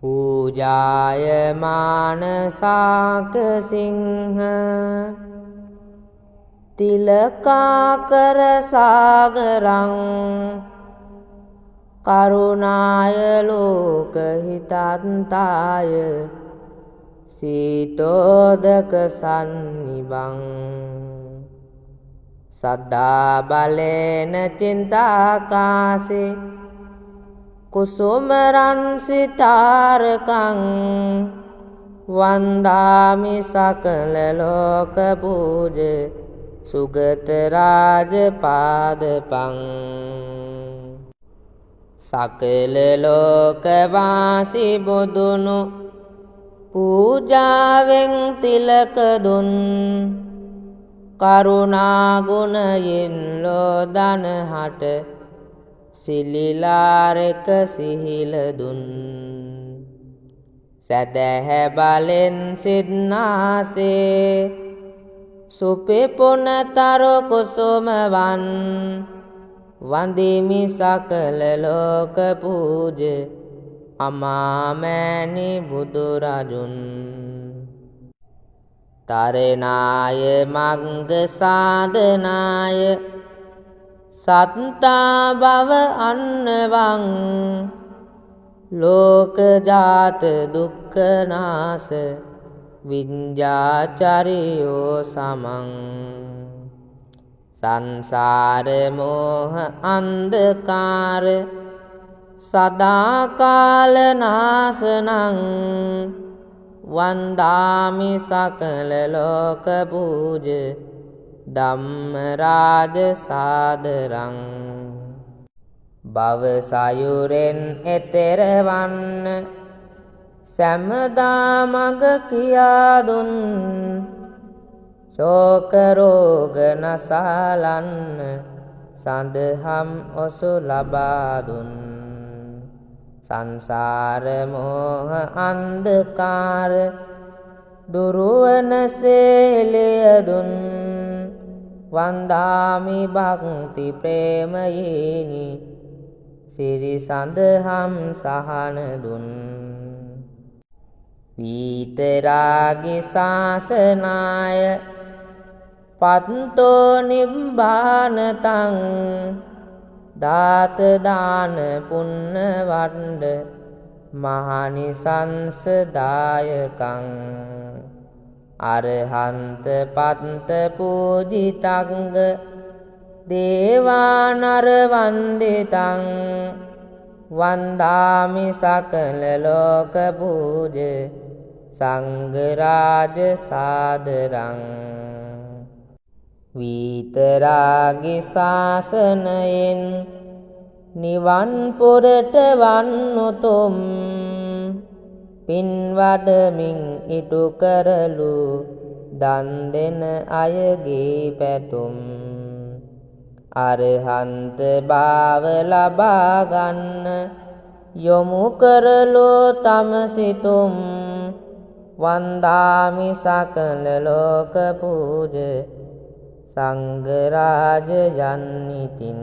පූජායමාන සාක සිංහ තිලකාකර සාගරං කරුණාය ලෝක හිතන්තාය සීතෝදක සන්නිබං සද්දා බලේන චින්තාකාසේ කුසුමරන්සිතාරකං වන්දාමි සකල ලෝක පූජ සුගත රාජ පාදපං සකල ලෝක වාසී බුදුනු පූජාවෙන් තිලක දුන් කරුණා ගුණයෙන් ලෝදන හට සිලිලාරක සිහිල දුන් සැදැහැ බලෙන් සිද්නාසේ සුපිපුන තරු කුසුමවන් වඳිමි සකල ලෝක පූජ අමාමෑණි බුදුරජුන් තරණාය මග්ග සාධනාය සත්තා භව අන්නවං ලෝක ජාත දුක්ඛ නාස විඤ්ඤාචරියෝ සමං සංසාර මෝහ අන්ධකාර සදාකාල නාසනං වන්දාමි සකල ලෝක පූජ ධම්ම රාජ සාදරං භව සයුරෙන් එතෙර වන්න සෑමදා මග කියා දුන් ශෝක රෝග නසලන්න සඳහම් ඔසු ලබා දුන් සංසාර මෝහ අන්ධකාර දුරුවන සේලය දුන් වන්දාමි භක්ති ප්‍රේමයේනි සිරි සඳහම් සහන දුන් විතරාගි ශාසනාය පත්තෝ නිබ්බානතං දාත දාන පුන්න වණ්ඩ මහනිසංස දායකං අරහන්ත පත්ත පූජිතංග දේවානර වන්දිතං වන්දාමි සකල ලෝක පූජ සංඝ රාජ සාදරං විතරාගි ශාසනයෙන් නිවන් පුරට වන්නුතුම් පින් වඩමින් ඉටු කරලු දන් දෙන අයගේ පැතුම් අරහන්ත භාව ලබා ගන්න යොමු කරලු තම සිතුම් වන්දාමි සකල ලෝක පූජ සංඝ රාජ යන්නිතින්